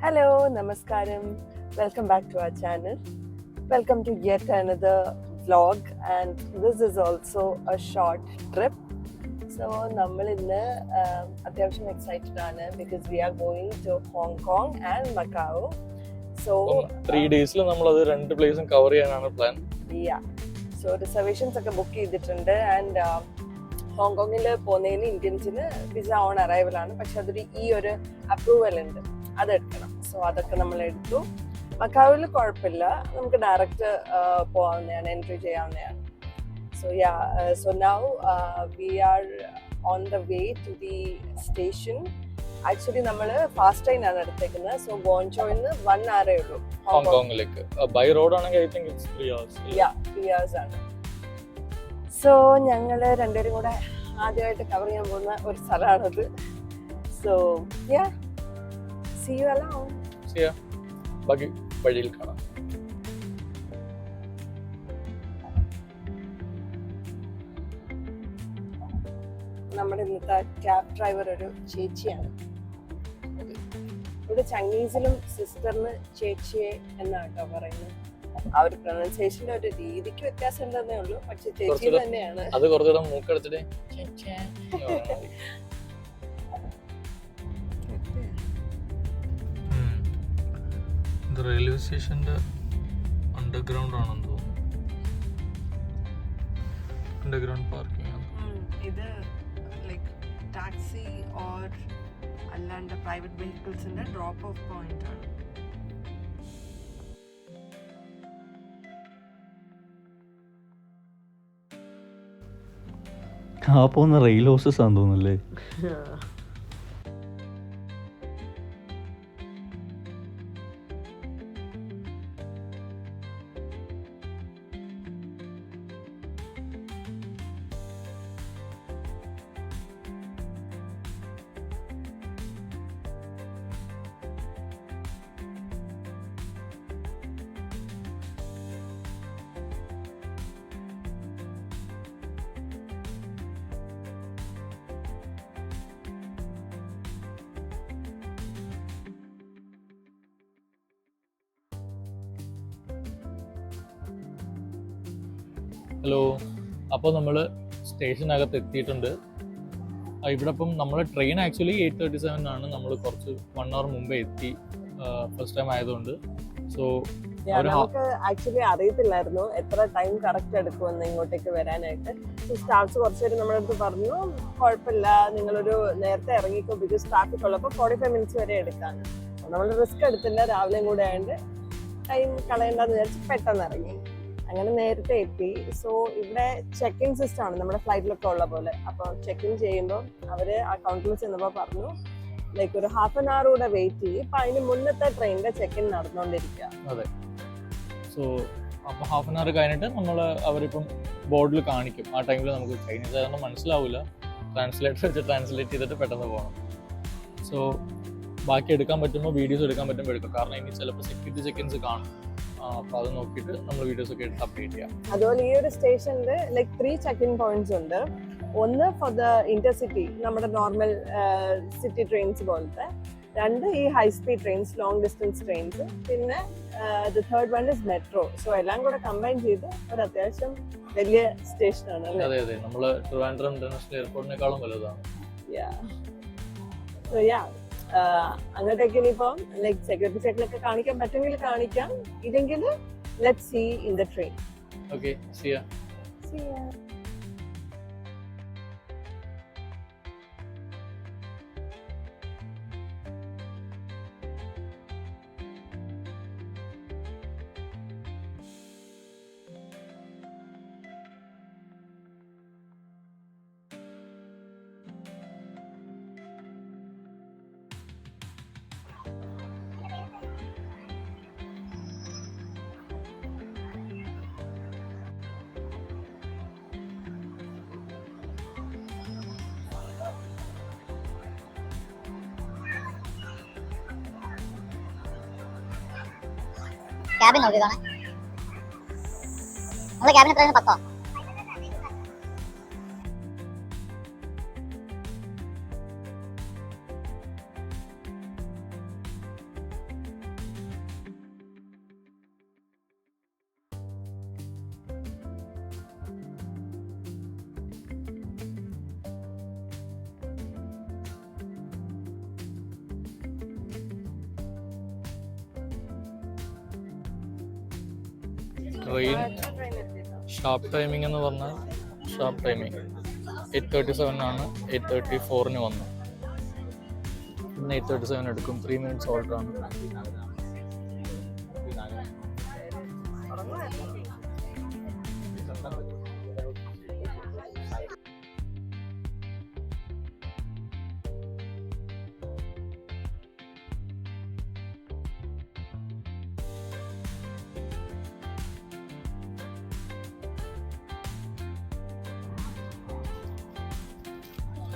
Hello, Namaskaram. Welcome back to our channel. Welcome to yet another vlog, and this is also a short trip. So, നമ്മൾ ഇന്ന് അത്യാവശ്യം excited ആണ് because we are going to Hong Kong and Macau. So, 3 days നമ്മൾ അത് രണ്ട് പ്ലേസും cover ചെയ്യാനാണ് plan. Yeah. So, reservations ഒക്കെ book ചെയ്തിട്ടുണ്ട് and ഹോങ്കോങ്ങിൽ പോകുന്നതിന് ഇന്ത്യൻസിന് വിസ ഓൺ അറൈവൽ ആണ്, പക്ഷെ അതൊരു ഈ ഒരു അപ്രൂവൽ ഉണ്ട്, അതെടുക്കണം. സോ അതൊക്കെ നമ്മൾ എടുത്തു. മക്കാവിൽ കുഴപ്പമില്ല, നമുക്ക് ഡയറക്റ്റ് പോകാവുന്നതാണ്, എൻട്രി ചെയ്യാവുന്നതാണ്. So now we are on the way to the station. Actually നമ്മൾ ഫാസ്റ്റ് ട്രെയിൻ ആണ് എടുത്തേക്കുന്നത്. സോ ഗോൺചോയിൽ നിന്ന് 1 hour ഉള്ളൂ ഹോങ്കോങ്ങിലേക്ക്. ബൈ റോഡ് ആണെങ്കിൽ I think it's 3 hours. 3 hours ആണ്. സോ ഞങ്ങൾ രണ്ടുപേരും കൂടെ ആദ്യമായിട്ട് കവർ ചെയ്യാൻ പോകുന്ന ഒരു സ്ഥലമാണത്. So see you along. ബാക്കി വഴിയിൽ കാണാം. നമ്മുടെ ഇന്നത്തെ ക്യാബ് ഡ്രൈവർ ഒരു ചേച്ചിയാണ്. ഇവിടെ ചൈനീസിലും സിസ്റ്ററിന് ചേച്ചിയെ എന്നാണ് കേട്ടോ പറയുന്നത്. ആ ഒരു പ്രൊനൗൺസിയേഷന്റെ ഒരു രീതിക്ക് വ്യത്യാസം ഉണ്ടെന്നേ ഉള്ളൂ, പക്ഷെ ചേച്ചി തന്നെയാണ്. അത് കുറച്ചുകൂടെ മൂക്കെടുത്തിട്ട് റെയിൽവേ സ്റ്റേഷന്റെ അണ്ടർഗ്രൗണ്ട് ആണെന്ന് തോന്നുന്നു. അണ്ടർഗ്രൗണ്ട് പാർക്കിംഗ് ആണ് ഇത്. ലൈക്ക് ടാക്സി ഓർ അല്ലാണ്ട് പ്രൈവറ്റ് വെഹിക്കിൾസിന്റെ ഡ്രോപ്പ് ഓഫ് പോയിന്റ് ആണ്. ആ പോകുന്ന റെയിൽ ഹോസസ് ആണെന്ന് തോന്നുന്നല്ലേ. ഹലോ, അപ്പോൾ നമ്മൾ സ്റ്റേഷനകത്ത് എത്തിയിട്ടുണ്ട്. ഇവിടെ ഇപ്പം നമ്മുടെ ട്രെയിൻ ആക്ച്വലി 8:37 ആണ്. നമ്മൾ കുറച്ച് 1 hour മുമ്പേ എത്തി, ഫസ്റ്റ് ടൈം ആയതുകൊണ്ട്. സോ നമുക്ക് ആക്ച്വലി അറിയത്തില്ലായിരുന്നു എത്ര ടൈം കറക്റ്റ് എടുക്കുമെന്ന് ഇങ്ങോട്ടേക്ക് വരാനായിട്ട്. സ്റ്റാഫ്സ് കുറച്ചുപേര് നമ്മുടെ അടുത്ത് പറഞ്ഞു കുഴപ്പമില്ല, നിങ്ങളൊരു നേരത്തെ ഇറങ്ങിക്കോ, ബിക്കോസ് ട്രാഫിക് ഉള്ളപ്പോൾ 45 minutes വരെ എടുക്കാൻ. നമ്മൾ റിസ്ക് എടുത്തില്ല, രാവിലെയും കൂടെ ആയതുകൊണ്ട് ടൈം കളയണ്ടെന്ന് വിചാരിച്ച് പെട്ടെന്ന് ഇറങ്ങി. അങ്ങനെ നേരത്തെ എത്തി. സോ ഇവിടെ ചെക്ക് ഇൻ സിസ്റ്റം ആണ് നമ്മുടെ ഫ്ലൈറ്റിലൊക്കെ ഉള്ള പോലെ. അപ്പോൾ ചെക്ക് ഇൻ ചെയ്യുമ്പോൾ അവര് ആ കൗണ്ടറിൽ ചെന്നപ്പോൾ പറഞ്ഞു ലൈക്ക് ഒരു 1/2 hour കൂടെ വെയിറ്റ് ചെയ്യും. ഇപ്പൊ അതിന് മുന്നത്തെ ട്രെയിനിന്റെ ചെക്ക് ഇൻ നടന്നുകൊണ്ടിരിക്കുക. അതെ. സോ അപ്പോൾ 1/2 hour കഴിഞ്ഞിട്ട് അവരിപ്പം ബോർഡിൽ കാണിക്കും. ആ ടൈമിൽ നമുക്ക് ചൈനീസ് ആയതൊന്നും മനസ്സിലാവില്ല, ട്രാൻസ്ലേറ്റർ വെച്ച് ട്രാൻസ്ലേറ്റ് ചെയ്തിട്ട് പെട്ടെന്ന് പോകണം. സോ ബാക്കി എടുക്കാൻ പറ്റുമ്പോൾ വീഡിയോസ് എടുക്കാൻ പറ്റുമ്പോൾ എടുക്കും, കാരണം ഇനി ചിലപ്പോൾ സെക്യൂരിറ്റി ചെക്കിൻസ് കാണും. അപ്പോൾ അത് നോക്കിയിട്ട് നമ്മൾ വീഡിയോസ് ഒക്കെ എടുത്ത് അപ്ഡേറ്റ് ചെയ്യാം. അതുപോലെ ഈ ഒരു സ്റ്റേഷനിൽ ലൈക്ക് 3 ചെക്ക് ഇൻ പോയിന്റ്സ് ഉണ്ട്. ഒന്ന് ഫോർ ദ ഇന്റർസിറ്റി, നമ്മുടെ നോർമൽ സിറ്റി ട്രെയിൻസ് പോലത്തെ. 2 ഈ high speed trains, long distance trains. പിന്നെ the third one is metro. So എല്ലാം കൂടെ കമ്പൈൻ ചെയ്ത് ഒരു അത്യാവശ്യം വലിയ സ്റ്റേഷനാണ്. അതെ അതെ, നമ്മൾ ട്രിവാൻഡ്രം ഇന്റർനാഷണൽ എയർപോർട്ടിനേക്കാളും വലുതാണ്. അങ്ങോട്ടേക്ക് ഇനിയിപ്പം ലൈക്ക് സെക്യൂരിറ്റി ചെക്കിലൊക്കെ കാണിക്കാൻ പറ്റുമെങ്കിൽ കാണിക്കാം, ഇല്ലെങ്കിൽ let's see in the train. Okay, see ya. Cabin നോക്കിയതാണ്. നമ്മുടെ ക്യാബിൻ എത്രയാണ്? 10. ട്രെയിൻ ഷാർപ്പ് ടൈമിംഗ് എന്ന് പറഞ്ഞാൽ ഷാർപ്പ് ടൈമിംഗ് 8:37 ആണ്. 8:34 വന്നു. പിന്നെ 8:37 എടുക്കും. 3 minutes ഓൾട്ടർ ആണ്.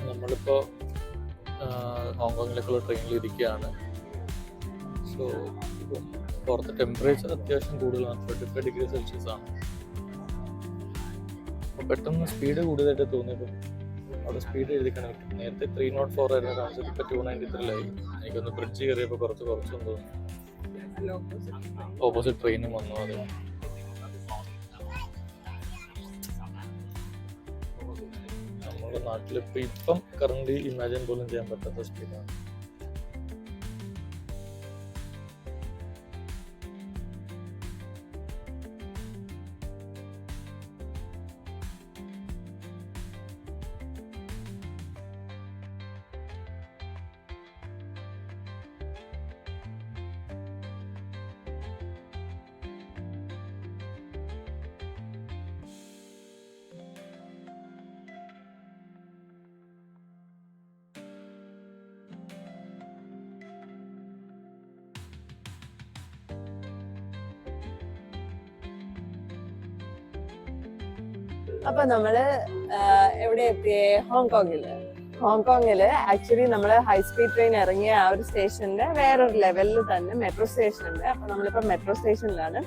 നമ്മളിപ്പോൾ ഹോങ്കോങ്ങിലേക്കുള്ള ട്രെയിനിൽ ഇരിക്കുകയാണ്. സോ ഇപ്പം പുറത്ത് ടെമ്പറേച്ചർ അത്യാവശ്യം കൂടുതലാണ്. 35 ഡിഗ്രി സെൽഷ്യസ് ആണ്. അപ്പോൾ പെട്ടെന്ന് സ്പീഡ് കൂടുതലായിട്ട് തോന്നിയപ്പോൾ അവിടെ സ്പീഡ് എഴുതി കണക്ട്. നേരത്തെ 304 ആയിരുന്നു കാണിച്ചത്, ഇപ്പോൾ 293 എനിക്കൊന്ന് ബ്രിഡ്ജ് കയറിയപ്പോൾ കുറച്ചൊന്നും തോന്നി. ഓപ്പോസിറ്റ് ട്രെയിനും വന്നു. അത് നമ്മുടെ നാട്ടിലിപ്പോൾ ഇപ്പം കറന്റ് ഇമാജിൻ പോലും ചെയ്യാൻ പറ്റാത്ത സ്പീഡാണ്. അപ്പൊ നമ്മള് എവിടെ എത്തിയേ? ഹോങ്കോങ്ങില് ആക്ച്വലി നമ്മള് ഹൈസ്പീഡ് ട്രെയിൻ ഇറങ്ങിയ ആ ഒരു സ്റ്റേഷന്റെ വേറൊരു ലെവലിൽ തന്നെ മെട്രോ സ്റ്റേഷൻ ഉണ്ട്. അപ്പൊ നമ്മളിപ്പോ മെട്രോ സ്റ്റേഷനിലാണ്.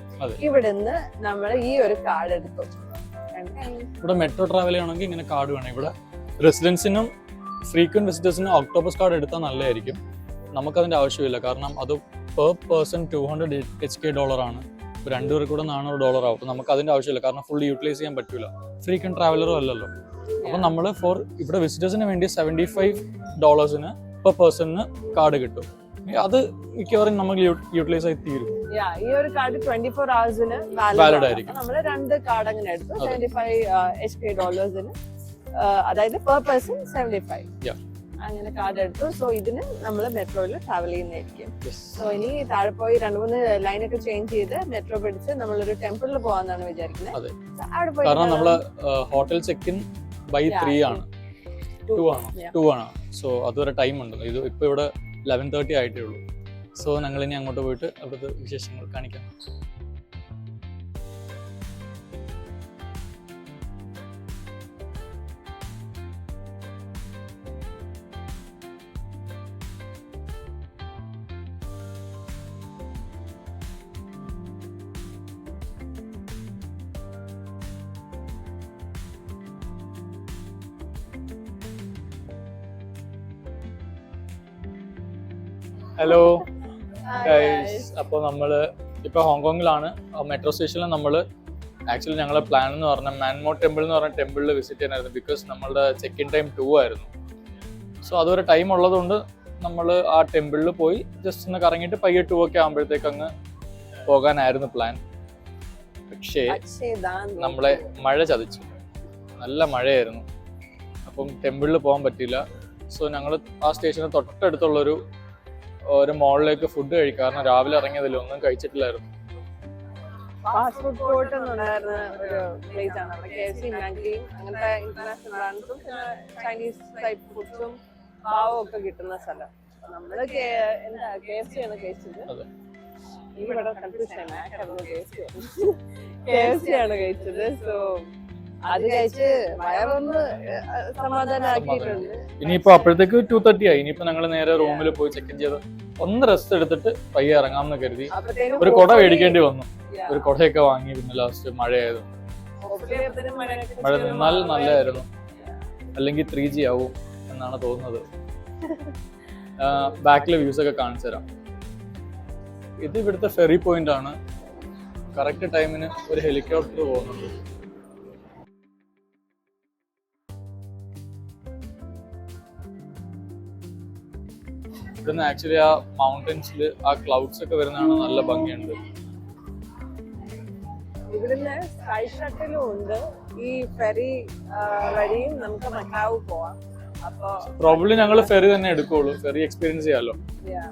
ഇവിടുന്ന് നമ്മൾ ഈ ഒരു കാർഡ് എടുത്തു. ഇവിടെ മെട്രോ ട്രാവൽ ചെയ്യണമെങ്കിൽ ഇങ്ങനെ കാർഡ് വേണം. ഇവിടെ റെസിഡൻസിനും ഫ്രീക്വന്റ് വിസിറ്റേഴ്സിനും ഒക്ടോപസ് കാർഡ് എടുത്താൽ നല്ലതായിരിക്കും. നമുക്കതിന്റെ ആവശ്യമില്ല. കാരണം അത് പെർ പേഴ്സൺ $200 ആണ്. ഇപ്പോൾ 2 പേർക്ക് കൂടെ $400 ആവും. നമുക്ക് അതിന്റെ ആവശ്യമില്ല. കാരണം ഫുള്ളി യൂട്ടിലൈസ് ചെയ്യാൻ പറ്റില്ല. ഫ്രീക്വന്റ് ട്രാവലറും അല്ലല്ലോ. അപ്പം നമ്മൾ ഇവിടെ വിസിറ്റേഴ്സിന് വേണ്ടി $75 പെർ പേഴ്സണിന് കാർഡ് കിട്ടും. അത് മിക്കവാറും നമുക്ക് യൂട്ടിലൈസ് ആയി തീരും. ഈ ഒരു കാർഡ് 24 hours വാലിഡ് ആയിരിക്കും. നമ്മൾ 2 കാർഡ് അങ്ങനെ എടുത്തു. $75 അതായത് പെർ പേഴ്സൺ 75 അങ്ങനെ കാർഡ് എടുത്തു. സോ ഇതിന് നമ്മൾ മെട്രോയിൽ ട്രാവൽ ചെയ്യുന്നതായിരിക്കും. സോ ഇനി താഴെ പോയി 2-3 ലൈനൊക്കെ ചേഞ്ച് ചെയ്ത് മെട്രോ പിടിച്ച് നമ്മളൊരു ടെമ്പിളിൽ പോകാന്നാണ് വിചാരിക്കുന്നത്. അവിടെ പോയി കാരണം നമ്മള് ഹോട്ടൽ ചെക്ക് ഇൻ by 3 ആണ്. 2 ആണ്. സോ അതുവരെ ടൈം ഉണ്ട്. ഇത് ഇപ്പൊ ഇവിടെ 11:30 ആയിട്ടേ ഉള്ളൂ. സോ ഞങ്ങൾ ഇനി അങ്ങോട്ട് പോയിട്ട് അവിടുത്തെ വിശേഷങ്ങൾ കാണിക്കാം. ഹലോ ഗൈസ്, അപ്പോൾ നമ്മൾ ഇപ്പോൾ ഹോങ്കോങ്ങിലാണ്. മെട്രോ സ്റ്റേഷനിൽ നമ്മൾ ആക്ച്വലി ഞങ്ങളുടെ പ്ലാൻ എന്ന് പറഞ്ഞാൽ മാൻമോ ടെമ്പിൾ എന്ന് പറഞ്ഞ ടെമ്പിളിൽ വിസിറ്റ് ചെയ്യാനായിരുന്നു. ബിക്കോസ് നമ്മളുടെ ചെക്ക് ഇൻ ടൈം 2 ആയിരുന്നു. സോ അതൊരു ടൈം ഉള്ളതുകൊണ്ട് നമ്മൾ ആ ടെമ്പിളിൽ പോയി ജസ്റ്റ് ഒന്ന് കറങ്ങിയിട്ട് പയ്യെ 2 ഒക്കെ ആകുമ്പോഴത്തേക്ക് അങ്ങ് പോകാനായിരുന്നു പ്ലാൻ. പക്ഷേ നമ്മളെ മഴ ചതിച്ചു. നല്ല മഴയായിരുന്നു. അപ്പം ടെമ്പിളിൽ പോകാൻ പറ്റിയില്ല. സോ ഞങ്ങൾ ആ സ്റ്റേഷന് തൊട്ടടുത്തുള്ളൊരു മോളിലേക്ക് ഫുഡ് കഴിക്കും. കാരണം രാവിലെ ഇറങ്ങിയതില്ല, ഒന്നും കഴിച്ചിട്ടില്ലായിരുന്നു. ഫാസ്റ്റ് ഫുഡ് കോർട്ട് എന്നുണ്ടായിരുന്ന ഒരു പ്ലേസ് ആണ്. KFC, മാഗി അങ്ങനത്തെ ഇന്റർനാഷണൽ ബ്രാൻഡ്സും പിന്നെ ചൈനീസ് ടൈപ്പ് ഫുഡ്സും പാവം ഒക്കെ കിട്ടുന്ന സ്ഥലം. നമ്മള് KFC ആണ് കഴിച്ചത്. ഇവിടെ കൺഫ്യൂഷൻ KFC ആണ് കഴിച്ചത്. സോ അത് കഴിച്ച് വയറൊന്ന് സമാധാനമാക്കിയിട്ടുണ്ട്. ഇനിയിപ്പോ അപ്പോഴത്തേക്ക് 2:30 ആയി. ഇനിയിപ്പോ ഞങ്ങൾ നേരെ റൂമിൽ പോയി ചെക്ക് ഇൻ ചെയ്ത് ഒന്ന് റെസ്റ്റ് എടുത്തിട്ട് പയ്യെ ഇറങ്ങാമെന്ന് കരുതി. ഒരു കുട മേടിക്കേണ്ടി വന്നു. ഒരു കുടയൊക്കെ വാങ്ങി. പിന്നെ ലാസ്റ്റ് മഴയായിരുന്നു. മഴ നിന്നാൽ നല്ലതായിരുന്നു. അല്ലെങ്കിൽ 3G ആവും എന്നാണ് തോന്നുന്നത്. ബാക്കിലെ വ്യൂസ് ഒക്കെ കാണിച്ചു തരാം. ഇത് ഇവിടുത്തെ ഫെറി പോയിന്റ് ആണ്. കറക്റ്റ് ടൈമിന് ഒരു ഹെലികോപ്റ്റർ പോകുന്നുണ്ട്. ഇവിടുന്ന് ആക്ച്വലി ആ മൗണ്ടൻസിൽ ആ ക്ലൗഡ്സ് ഒക്കെ വരുന്നതാണ് നല്ല ഭംഗിയുണ്ട്. ഇവിടുന്ന് സ്കൈ ഷട്ടിലും ഉണ്ട്, ഈ ഫെറി വഴിയും നമുക്ക് മക്കാവ് പോവാം. അപ്പൊ പ്രോബ്ലി ഞങ്ങൾ ഫെറി തന്നെ എടുക്കുള്ളൂ, ഫെറി എക്സ്പീരിയൻസ് ചെയ്യാലോ. yeah.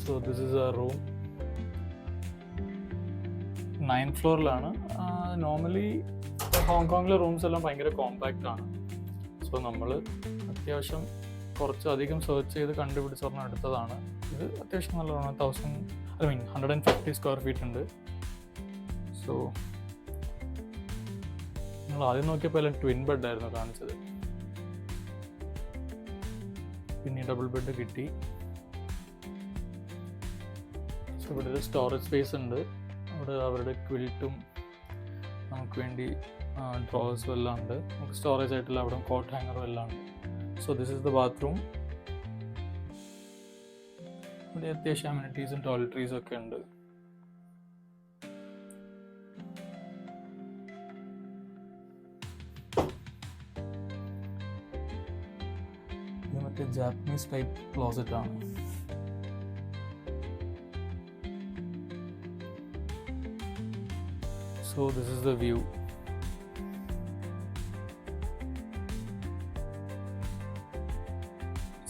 So this is a room. 9th ഫ്ലോറിലാണ്. നോർമലി ഹോങ്കോങ്ങിലെ റൂംസ് എല്ലാം ഭയങ്കര കോമ്പാക്റ്റ് ആണ്. സോ നമ്മൾ അത്യാവശ്യം കുറച്ചധികം സെർച്ച് ചെയ്ത് കണ്ടുപിടിച്ചൊരെണ്ണം എടുത്തതാണ്. ഇത് അത്യാവശ്യം നല്ലതാണ്. 150 സ്ക്വയർ ഫീറ്റ് ഉണ്ട്. സോ നമ്മൾ ആദ്യം നോക്കിയപ്പോൾ എല്ലാം ട്വിൻ ബെഡായിരുന്നു കാണിച്ചത്, പിന്നെ ഡബിൾ ബെഡ് കിട്ടി. സോ ഇവിടെ ഒരു സ്റ്റോറേജ് സ്പേസ് ഉണ്ട്. അവിടെ അവരുടെ ക്വിൽറ്റും നമുക്ക് വേണ്ടി ഡ്രോവേഴ്സും എല്ലാം ഉണ്ട്. നമുക്ക് സ്റ്റോറേജ് ആയിട്ടുള്ള അവിടെ കോട്ട് ഹാങ്ങറും എല്ലാം ഉണ്ട്. So this is the bathroom. ഇവിടെ അത്യാവശ്യം അമ്യൂണിറ്റീസും ടോയ്ലറ്ററീസും ഒക്കെ ഉണ്ട്. ഇത് മറ്റേ ജാപ്പനീസ് ടൈപ്പ് ക്ലോസറ്റ് ആണ്. So this is the view.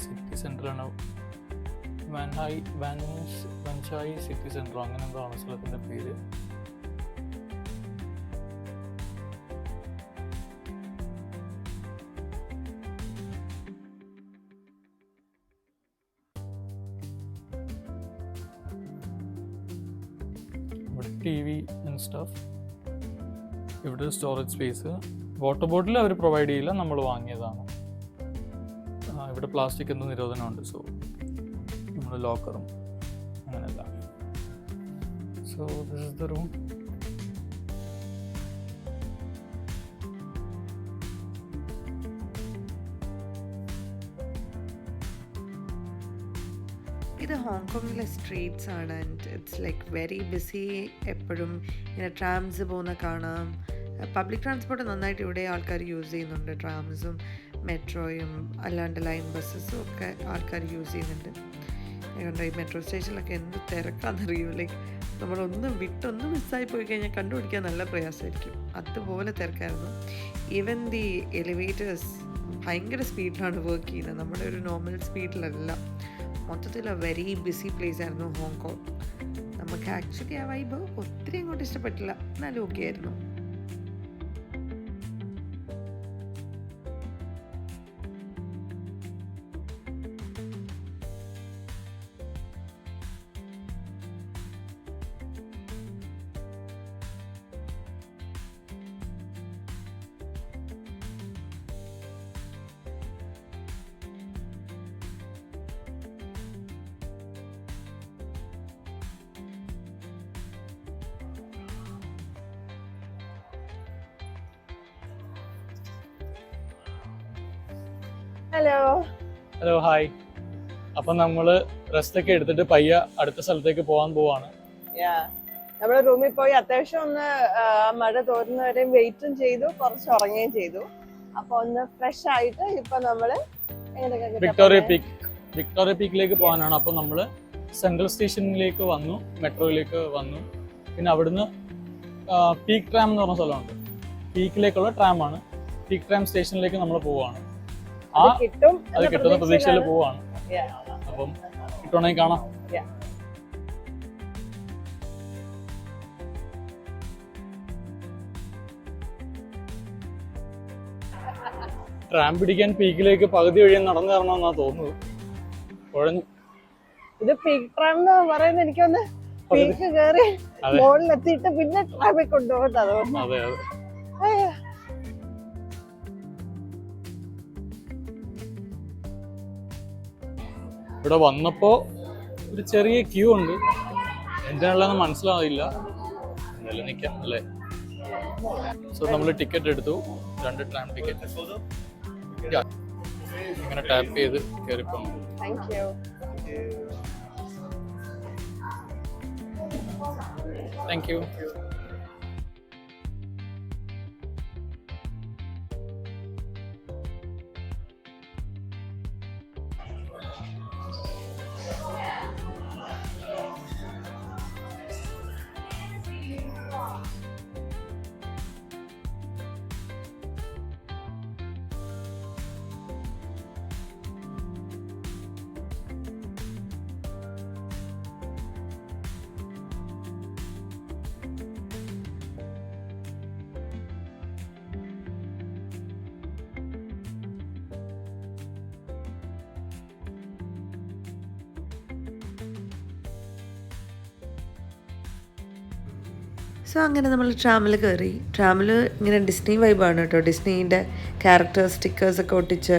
City center ആണ്. വൻചായി സിറ്റി സെന്റർ അങ്ങനെ എന്താണ് സ്ഥലത്തിന്റെ പേര്. ഇവിടെ TV and stuff. ഇവിടെ സ്റ്റോറേജ് സ്പേസ്. വാട്ടർ ബോട്ടിൽ അവർ പ്രൊവൈഡ് ചെയ്യില്ല, നമ്മൾ വാങ്ങിയതാണ്. ഇവിടെ പ്ലാസ്റ്റിക് എന്തോ നിരോധനമുണ്ട്. സോ നമ്മൾ ലോക്കറും അങ്ങനെയല്ല. So this is the room. ഇത് ഹോങ്കോങ്ങിലെ സ്ട്രീറ്റ്സ് ആണ്. And it's like very busy. എപ്പോഴും ഇങ്ങനെ ട്രാംസ് പോകുന്ന കാണാം. പബ്ലിക് ട്രാൻസ്പോർട്ട് നന്നായിട്ട് ഇവിടെ ആൾക്കാർ യൂസ് ചെയ്യുന്നുണ്ട്. ട്രാംസും മെട്രോയും അല്ലാണ്ട് ലൈൻ ബസ്സസും ഒക്കെ ആൾക്കാർ യൂസ് ചെയ്യുന്നുണ്ട്. അതുകൊണ്ട് ഈ മെട്രോ സ്റ്റേഷനിലൊക്കെ എന്ത് തിരക്കാണെന്നറിയോ. ലൈക്ക് നമ്മളൊന്ന് വിട്ടൊന്ന് മിസ്സായി പോയി കഴിഞ്ഞാൽ കണ്ടുപിടിക്കാൻ നല്ല പ്രയാസമായിരിക്കും. അതുപോലെ തിരക്കായിരുന്നു. ഈവൻ ദി എലിവേറ്റേഴ്സ് ഭയങ്കര സ്പീഡിലാണ് വർക്ക് ചെയ്യുന്നത്, നമ്മുടെ ഒരു നോർമൽ സ്പീഡിലല്ല. മൊത്തത്തിൽ വെരി ബിസി പ്ലേസ് ആയിരുന്നു ഹോങ്കോങ്. നമുക്ക് ആക്ച്വലി ആ വൈബ് ഒത്തിരി അങ്ങോട്ട് ഇഷ്ടപ്പെട്ടില്ല, എന്നാലും ഓക്കെ ആയിരുന്നു. ഹലോ. Hello, hi. അപ്പം നമ്മൾ റെസ്റ്റ് ഒക്കെ എടുത്തിട്ട് പയ്യ അടുത്ത സ്ഥലത്തേക്ക് പോകാൻ പോവാണ്. നമ്മുടെ റൂമിൽ പോയി അത്യാവശ്യം ഒന്ന് മഴ തോരുന്നവരെയും വെയിറ്റും ചെയ്തു, കുറച്ച് ഉറങ്ങുകയും ചെയ്തു. അപ്പൊ ഒന്ന് ഫ്രഷ് ആയിട്ട് ഇപ്പൊ നമ്മള് വിക്ടോറിയ പീക്കിലേക്ക് പോകാനാണ്. അപ്പൊ നമ്മള് സെൻട്രൽ സ്റ്റേഷനിലേക്ക് വന്നു, മെട്രോയിലേക്ക് വന്നു. പിന്നെ അവിടുന്ന് പീക്ക് ട്രാം എന്ന് പറഞ്ഞ സ്ഥലമുണ്ട്. പീക്കിലേക്കുള്ള ട്രാമാണ്. പീക്ക് ട്രാം സ്റ്റേഷനിലേക്ക് നമ്മൾ പോവാണ്. അത് കിട്ടുന്ന പ്രതീക്ഷയിൽ പോവാണ്. അപ്പം കിട്ടുവാണെങ്കിൽ കാണാം. ട്രാം പിടിക്കാൻ പീക്കിലേക്ക് പകുതി വഴി നടന്നു തരണമെന്നാ തോന്നുന്നത്. കുഴഞ്ഞു. ഇത് പീക്ക് ട്രാം എന്ന് പറയുന്നത് എനിക്കൊന്ന് പീക്ക് കയറി മുകളിലെത്തിയിട്ട് പിന്നെ ട്രാമിൽ കൊണ്ടുപോകുന്നത്. അതെ. ഇവിടെ വന്നപ്പോൾ ഒരു ചെറിയ ക്യൂ ഉണ്ട്, എന്തിനുള്ളതെന്ന് മനസ്സിലാവില്ല. എന്തായാലും നിൽക്കാം അല്ലേ. സോ നമ്മൾ ടിക്കറ്റ് എടുത്തു, 2 ട്രാം ടിക്കറ്റ്. ഇങ്ങനെ ടാപ്പ് ചെയ്ത് കയറിപ്പോകും. Thank you. Thank you. So അങ്ങനെ നമ്മൾ ട്രാമിൽ കയറി. ട്രാമിൽ ഇങ്ങനെ ഡിസ്നി വൈബാണ് കേട്ടോ. ഡിസ്നീൻ്റെ ക്യാരക്ടർ സ്റ്റിക്കേഴ്സൊക്കെ ഒട്ടിച്ച്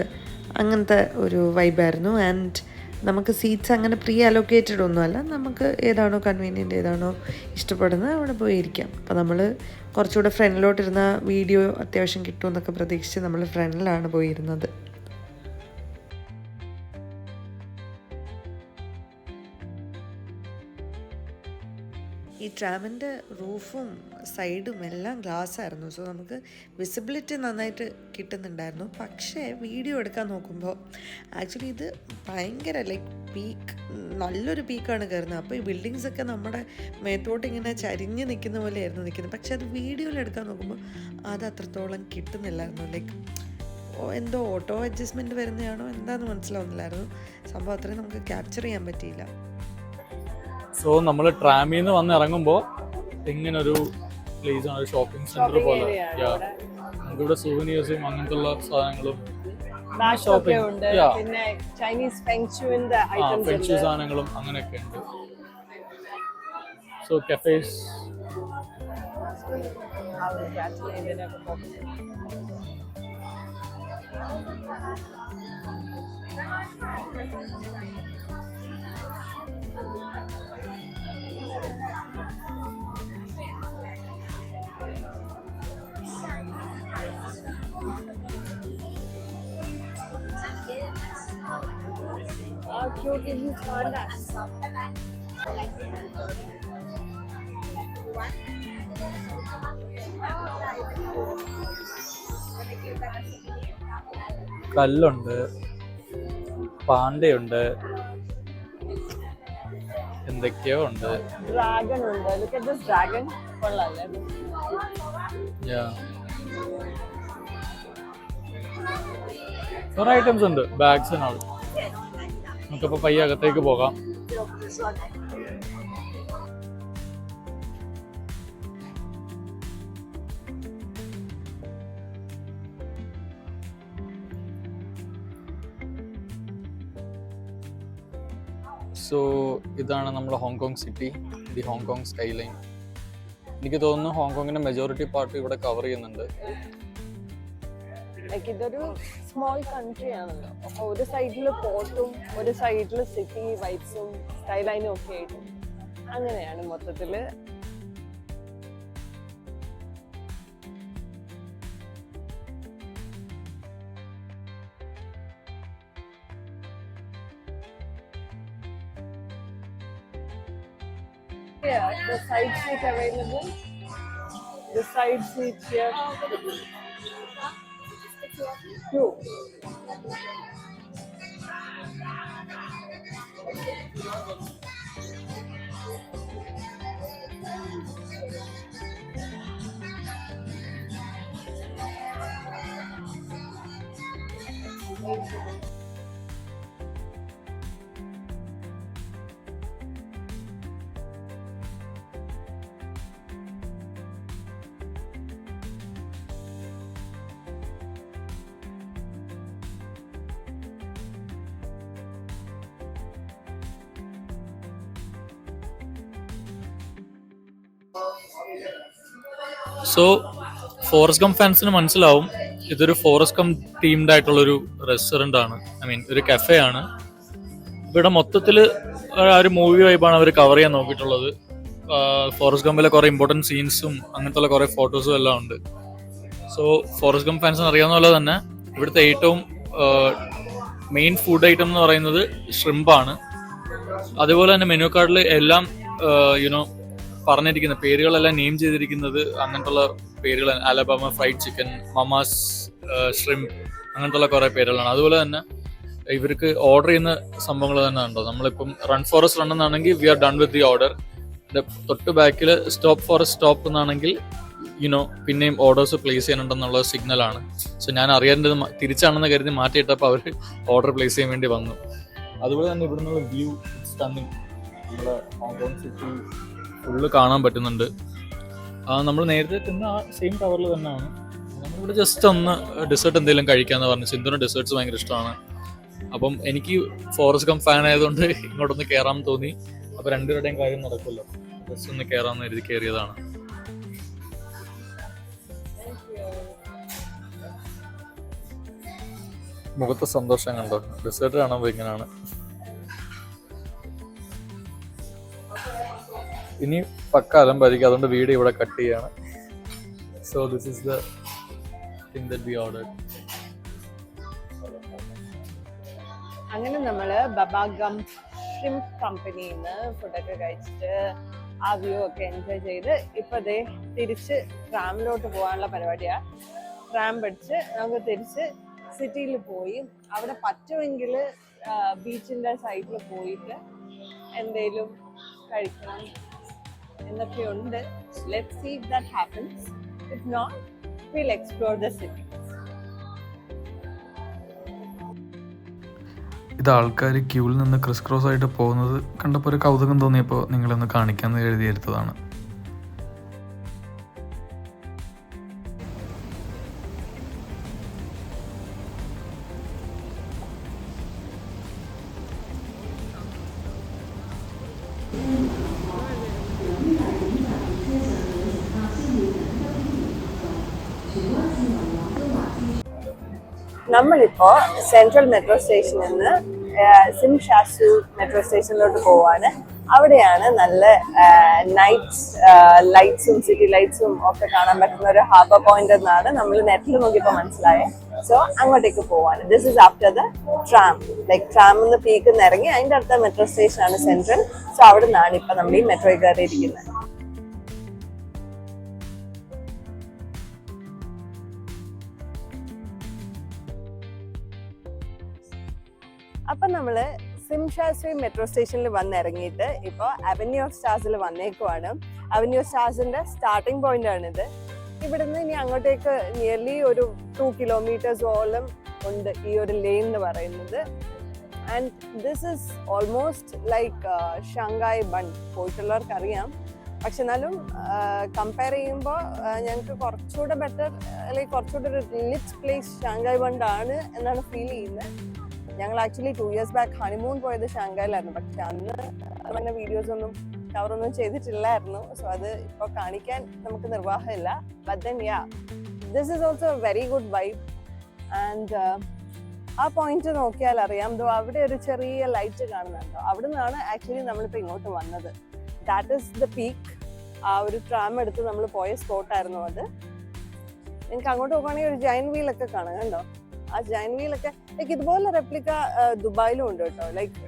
അങ്ങനത്തെ ഒരു വൈബായിരുന്നു. ആൻഡ് നമുക്ക് സീറ്റ്സ് അങ്ങനെ പ്രീ അലോക്കേറ്റഡ് ഒന്നുമല്ല, നമുക്ക് ഏതാണോ കൺവീനിയൻ്റ്, ഏതാണോ ഇഷ്ടപ്പെടുന്നത് അവിടെ പോയി ഇരിക്കാം. അപ്പോൾ നമ്മൾ കുറച്ചുകൂടെ ഫ്രണ്ടിലോട്ടിരുന്ന വീഡിയോ അത്യാവശ്യം കിട്ടുമെന്നൊക്കെ പ്രതീക്ഷിച്ച് നമ്മൾ ഫ്രണ്ടിലാണ് പോയിരുന്നത്. ഈ ട്രാമിൻ്റെ റൂഫും സൈഡും എല്ലാം ഗ്ലാസ് ആയിരുന്നു. സോ നമുക്ക് വിസിബിലിറ്റി നന്നായിട്ട് കിട്ടുന്നുണ്ടായിരുന്നു. പക്ഷേ വീഡിയോ എടുക്കാൻ നോക്കുമ്പോൾ ആക്ച്വലി ഇത് ഭയങ്കര ലൈക്ക് പീക്ക്, നല്ലൊരു പീക്കാണ് കയറുന്നത്. അപ്പോൾ ഈ ബിൽഡിങ്സൊക്കെ നമ്മുടെ മേത്തോട്ട് ഇങ്ങനെ ചരിഞ്ഞ് നിൽക്കുന്ന പോലെയായിരുന്നു നിൽക്കുന്നത്. പക്ഷേ അത് വീഡിയോയിൽ എടുക്കാൻ നോക്കുമ്പോൾ അത് അത്രത്തോളം കിട്ടുന്നില്ലായിരുന്നു. ലൈക്ക് എന്തോ ഓട്ടോ അഡ്ജസ്റ്റ്മെൻറ്റ് വരുന്നതാണോ എന്താണെന്ന് മനസ്സിലാവുന്നില്ലായിരുന്നു. സംഭവം അത്രയും നമുക്ക് ക്യാപ്ചർ ചെയ്യാൻ പറ്റിയില്ല. സോ നമ്മൾ ട്രാമിൽ നിന്ന് വന്ന് ഇറങ്ങുമ്പോൾ ഇങ്ങനൊരു പ്ലേസ് ആണ്, ഒരു ഷോപ്പിംഗ് സെന്റർ പോലെ. നമുക്കിവിടെ സൂവനിയേഴ്സും അങ്ങനത്തെ ഉള്ള സാധനങ്ങളും ഷോപ്പിംഗ് ഉണ്ട്. പിന്നെ ചൈനീസ് ഫെങ്ഷുവിന്റെ ഫെങ്ഷു സാധനങ്ങളും അങ്ങനെയൊക്കെ ഉണ്ട്. സോ കഫേസ് കല്ലുണ്ട്, പാണ്ടയുണ്ട്, എന്തൊക്കെയോ ഉണ്ട്. ഡ്രാഗൺ ഉണ്ട്. Look at this dragon. കൊള്ളാല്ലേ? കുറെ ഐറ്റംസ് ഉണ്ട്, ബാഗ്സ് ആണ്. നമുക്കിപ്പോൾ പയ്യെ അകത്തേക്ക് പോകാം. സോ ഇതാണ് നമ്മുടെ Hong Kong city, the Hong Kong sky line. എനിക്ക് തോന്നുന്നു ഹോങ്കോങ്ങിന്റെ മെജോറിറ്റി പാർട്ട് ഇവിടെ കവർ ചെയ്യുന്നുണ്ട്. ഇതൊരു സ്മോൾ കൺട്രി ആണല്ലോ. അപ്പൊ ഒരു സൈഡിൽ പോർട്ടും ഒരു സൈഡിൽ സിറ്റി വൈബ്സും സ്കൈ ലൈനും ഒക്കെ ആയിട്ട് അങ്ങനെയാണ് മൊത്തത്തില്. Yeah, the side seat available. The side seat here. 2. So Forrest Gump ഫാൻസിന് മനസ്സിലാവും, ഇതൊരു ഫോറസ്റ്റ് ഗംപ് തീംഡ് ആയിട്ടുള്ളൊരു റെസ്റ്റോറൻ്റ് ആണ്. ഐ മീൻ ഒരു കഫേ ആണ്. ഇവിടെ മൊത്തത്തിൽ ഒരു മൂവി വൈബാണ് അവർ കവർ ചെയ്യാൻ നോക്കിയിട്ടുള്ളത്. ഫോറസ്റ്റ് ഗംപിലെ കുറേ ഇമ്പോർട്ടൻറ്റ് സീൻസും അങ്ങനത്തെ കുറേ ഫോട്ടോസും എല്ലാം ഉണ്ട്. സോ ഫോറസ്റ്റ് ഗംപ് ഫാൻസിന് അറിയാവുന്ന പോലെ തന്നെ ഇവിടുത്തെ ഏറ്റവും മെയിൻ ഫുഡ് ഐറ്റം എന്ന് പറയുന്നത് ഷ്രിമ്പാണ്. അതുപോലെ തന്നെ മെനു കാർഡിൽ എല്ലാം യുനോ പറഞ്ഞിരിക്കുന്ന പേരുകളെല്ലാം നെയിം ചെയ്തിരിക്കുന്നത് അങ്ങനത്തുള്ള പേരുകൾ. അലബാമ ഫ്രൈഡ് ചിക്കൻ, മമാസ് ഷ്രിംപ്, അങ്ങനത്തുള്ള കുറേ പേരുകളാണ്. അതുപോലെ തന്നെ ഇവർക്ക് ഓർഡർ ചെയ്യുന്ന സംഭവങ്ങൾ തന്നെ ഉണ്ടോ. നമ്മളിപ്പം റൺ ഫോറസ്റ്റ് റൺ എന്നാണെങ്കിൽ we are done with the order. തൊട്ട് ബാക്കിൽ സ്റ്റോപ്പ് ഫോറസ്റ്റ് സ്റ്റോപ്പ് എന്നാണെങ്കിൽ യുനോ പിന്നെയും ഓർഡേഴ്സ് പ്ലേസ് ചെയ്യാനുണ്ടെന്നുള്ള സിഗ്നലാണ്. സോ ഞാൻ അറിയേണ്ടത് തിരിച്ചാണെന്ന് കരുതി മാറ്റിയിട്ടപ്പോൾ അവർ ഓർഡർ പ്ലേസ് ചെയ്യാൻ വേണ്ടി വന്നു. അതുപോലെ തന്നെ ഇവിടെ നിന്നുള്ള വ്യൂ സ്റ്റണ്ണിങ്. നമ്മുടെ ഹോങ്കോങ് സിറ്റി ഫുള്ള് കാണാൻ പറ്റുന്നുണ്ട്. നമ്മൾ നേരത്തെ തിന്ന ആ സെയിം ടവറിൽ തന്നെയാണ്. നമ്മളിവിടെ ജസ്റ്റ് ഒന്ന് ഡെസേർട്ട് എന്തെങ്കിലും കഴിക്കാമെന്ന് പറഞ്ഞു. സിന്ധുവിന് ഡെസേർട്ട്സ് ഭയങ്കര ഇഷ്ടമാണ്. അപ്പം എനിക്ക് ഫോറസ്റ്റ് ഗംപ് ഫാൻ ആയതുകൊണ്ട് ഇങ്ങോട്ടൊന്ന് കയറാൻ തോന്നി. അപ്പോൾ രണ്ടുപേരുടെയും കാര്യം നടക്കുമല്ലോ, ജസ്റ്റ് ഒന്ന് കയറാമെന്ന് കരുതി കയറിയതാണ്. മുഖത്ത് സന്തോഷം കണ്ടോ. ഡെസേർട്ട് കാണുമ്പോൾ ഇങ്ങനെയാണ്. ഇനി പക്ക അലമ്പായിരിക്കും, അതുകൊണ്ട് വീഡിയോ ഇവിടെ കട്ട് ചെയ്യാണ്. So this is the thing that we ordered. അങ്ങനെ നമ്മള് ബബാ ഗംപ് ഷ്രിംപ് കമ്പനിയിൽ നിന്ന് ഫുഡൊക്കെ കഴിച്ചിട്ട് ആ വ്യൂ ഒക്കെ എൻജോയ് ചെയ്ത് ഇപ്പൊ ദേ തിരിച്ച് ട്രാമിലോട്ട് പോകാനുള്ള പരിപാടിയാ. ട്രാം പിടിച്ച് നമുക്ക് തിരിച്ച് സിറ്റിയിൽ പോയി അവിടെ പറ്റുമെങ്കിൽ ബീച്ചിന്റെ സൈഡിൽ പോയിട്ട് എന്തേലും കഴിക്കണം എന്നൊക്കെയുണ്ട്. Let's see if that happens. If not will explore the city. ഇത് ആൾക്കാർ ക്യൂവിൽ നിന്ന് ക്രിസ് ക്രോസ് ആയിട്ട് പോകുന്നത് കണ്ടപ്പോൾ ഒരു കൗതുകം തോന്നിയപ്പോൾ നിങ്ങളൊന്ന് കാണിക്കാമെന്ന് എഴുതിയെടുത്തതാണ്. നമ്മളിപ്പോ സെൻട്രൽ മെട്രോ സ്റ്റേഷനിൽ നിന്ന് സിം ഷാസു മെട്രോ സ്റ്റേഷനിലോട്ട് പോവാണ്. അവിടെയാണ് നല്ല നൈറ്റ് ലൈറ്റ്സും സിറ്റി ലൈറ്റ്സും ഒക്കെ കാണാൻ പറ്റുന്ന ഒരു ഹാർബർ പോയിന്റ് എന്നാണ് നമ്മൾ നെറ്റിൽ നോക്കിയപ്പോൾ മനസ്സിലായത്. സോ അങ്ങോട്ടേക്ക് പോവാണ്. This is after the tram. Like ട്രാമിന്ന് പീക്ക് ഇറങ്ങി അതിൻ്റെ അടുത്ത മെട്രോ സ്റ്റേഷനാണ് സെൻട്രൽ. സോ അവിടെ നിന്നാണ് ഇപ്പൊ നമ്മൾ ഈ മെട്രോയിൽ കയറിയിരിക്കുന്നത്. അപ്പൊ നമ്മള് സിം ഷാസു മെട്രോ സ്റ്റേഷനിൽ വന്നിറങ്ങിയിട്ട് ഇപ്പോൾ അവന്യൂ ഓഫ് സ്റ്റാർസിൽ വന്നേക്കുവാണ്. അവന്യൂ ഓഫ് സ്റ്റാർസിന്റെ സ്റ്റാർട്ടിംഗ് പോയിന്റ് ആണിത്. ഇവിടുന്ന് ഇനി അങ്ങോട്ടേക്ക് നിയർലി ഒരു 2 കിലോമീറ്റേഴ്സോളം ഉണ്ട് ഈ ഒരു ലെയിൻ എന്ന് പറയുന്നത്. And this is almost like Shanghai bun. പോയിട്ടുള്ളവർക്ക് അറിയാം. പക്ഷെ എന്നാലും കമ്പയർ ചെയ്യുമ്പോൾ ഞങ്ങൾക്ക് കുറച്ചുകൂടെ ബെറ്റർ അല്ലെങ്കിൽ കുറച്ചുകൂടെ ഒരു റിച്ച് പ്ലേസ് ഷാങ്ഹായ് ബണ്ടാണ് എന്നാണ് ഫീൽ ചെയ്യുന്നത്. ഞങ്ങൾ ആക്ച്വലി 2 years ബാക്ക് ഹണിമൂൺ പോയത് ഷാങ്ഹായിലായിരുന്നു. പക്ഷെ അന്ന് അങ്ങനെ വീഡിയോസ് ഒന്നും കവറൊന്നും ചെയ്തിട്ടില്ലായിരുന്നു. സോ അത് ഇപ്പോൾ കാണിക്കാൻ നമുക്ക് നിർവാഹമില്ല. But then ya, this is also a very good vibe. And ആ പോയിന്റ് നോക്കിയാൽ അറിയാം, ദോ അവിടെ ഒരു ചെറിയ ലൈറ്റ് കാണുന്നുണ്ടോ. അവിടെ നിന്നാണ് ആക്ച്വലി നമ്മളിപ്പോൾ ഇങ്ങോട്ട് വന്നത്. That is the peak. ആ ഒരു ട്രാം എടുത്ത് നമ്മൾ പോയ സ്പോട്ടായിരുന്നു അത്. നിങ്ങൾക്ക് അങ്ങോട്ട് നോക്കുകയാണെങ്കിൽ ഒരു ജയന്റ് വീലൊക്കെ കാണാം. കണ്ടോ ആ ജയന്റ് വീലൊക്കെ. ലൈക്ക് ഇതുപോലെ റെപ്ലിക്ക ദുബായിലും ഉണ്ട് കേട്ടോ. ലൈക്ക്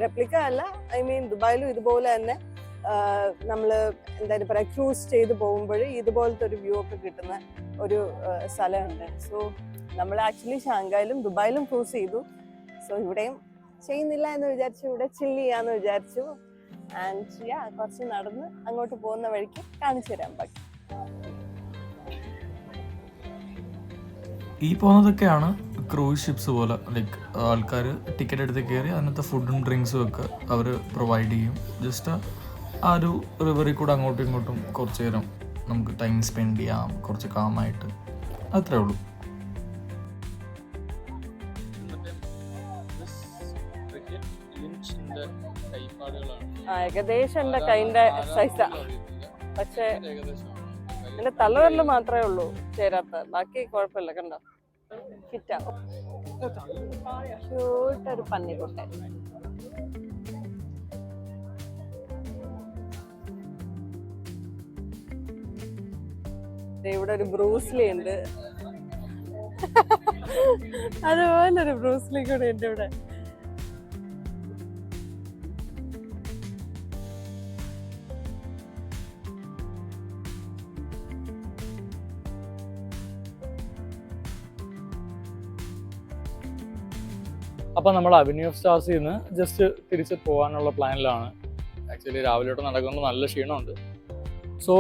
റെപ്ലിക്ക അല്ല, ഐ മീൻ ദുബായിലും ഇതുപോലെ തന്നെ നമ്മൾ എന്തായാലും പറയാം ക്രൂസ് ചെയ്ത് പോകുമ്പോൾ ഇതുപോലത്തെ ഒരു വ്യൂ ഒക്കെ കിട്ടുന്ന ഒരു സ്ഥലമുണ്ട്. സോ നമ്മൾ ആക്ച്വലി ഷാങ്ഹായിലും ദുബായിലും ക്രൂസ് ചെയ്തു. സോ ഇവിടെയും ചെയ്യുന്നില്ല എന്ന് വിചാരിച്ചു, ഇവിടെ ചില്ല് ചെയ്യാന്ന് വിചാരിച്ചു. ആൻഡ് യാ, കുറച്ച് നടന്ന് അങ്ങോട്ട് പോകുന്ന വഴിക്ക് കാണിച്ചു തരാൻ ബാക്കി. ഈ പോകുന്നതൊക്കെയാണ് ക്രൂസ് ഷിപ്സ് പോലെ. ലൈക്ക് ആൾക്കാർ ടിക്കറ്റ് എടുത്ത് കയറി അതിനകത്ത് ഫുഡും ഡ്രിങ്ക്സും ഒക്കെ അവർ പ്രൊവൈഡ് ചെയ്യും. ജസ്റ്റ് ആ ഒരു റിവറിൽ കൂടെ അങ്ങോട്ടും ഇങ്ങോട്ടും കുറച്ച് നേരം നമുക്ക് ടൈം സ്പെൻഡ് ചെയ്യാം, കുറച്ച് കാമായിട്ട്. അത്രേ ഉള്ളൂ. ഏകദേശം എന്റെ കൈന്റെ സൈസാ. പക്ഷെ എന്റെ തലവരല് മാത്രമേ ഉള്ളൂ ചേരാത്ത. ബാക്കി കുഴപ്പമില്ല. കണ്ടോ, ഫിറ്റാകും. ക്യൂട്ടൊരു പന്നിക്കുട്ടൻ. ഇവിടെ ഒരു ബ്രൂസ്ലി ഉണ്ട്. അതുപോലെ ഒരു ബ്രൂസ്ലി കൂടെ ഉണ്ട് ഇവിടെ. അപ്പോൾ നമ്മൾ അവന്യൂ ഓഫ് സ്റ്റാർസിൽ നിന്ന് ജസ്റ്റ് തിരിച്ച് പോകാനുള്ള പ്ലാനിലാണ്. ആക്ച്വലി രാവിലെ തൊട്ട് നടക്കുമ്പോൾ നല്ല ക്ഷീണമുണ്ട്. സോ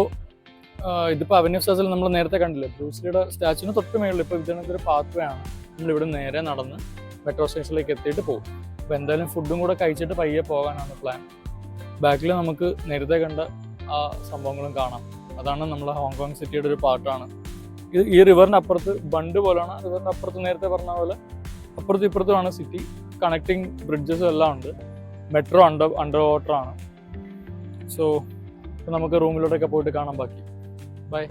ഇതിപ്പോൾ അവന്യൂ ഓഫ് സ്റ്റാർസിൽ നമ്മൾ നേരത്തെ കണ്ടില്ല, ബ്രൂസ്ലിയുടെ സ്റ്റാച്ചുവിന് തൊട്ട് മേളിൽ ഇപ്പോൾ ഇതിനൊരു പാത്ത് വേ ആണ്. നമ്മളിവിടെ നേരെ നടന്ന് മെട്രോ സ്റ്റേഷനിലേക്ക് എത്തിയിട്ട് പോകും. അപ്പോൾ എന്തായാലും ഫുഡും കൂടെ കഴിച്ചിട്ട് പയ്യെ പോകാനാണ് പ്ലാൻ. ബാക്കിൽ നമുക്ക് നേരത്തെ കണ്ട ആ സംഭവങ്ങളും കാണാം. അതാണ് നമ്മൾ ഹോങ്കോങ് സിറ്റിയുടെ ഒരു പാർട്ടാണ്. ഈ റിവറിൻ്റെ അപ്പുറത്ത് ബണ്ട് പോലെയാണ്. റിവറിൻ്റെ അപ്പുറത്ത് നേരത്തെ പറഞ്ഞ പോലെ അപ്പുറത്തും ഇപ്പുറത്തുമാണ് സിറ്റി. കണക്റ്റിംഗ് ബ്രിഡ്ജസും എല്ലാം ഉണ്ട്. മെട്രോ അണ്ടർ വാട്ടർ ആണ്. സോ നമുക്ക് റൂമിലോട്ടൊക്കെ പോയിട്ട് കാണാം ബാക്കി. ബൈ.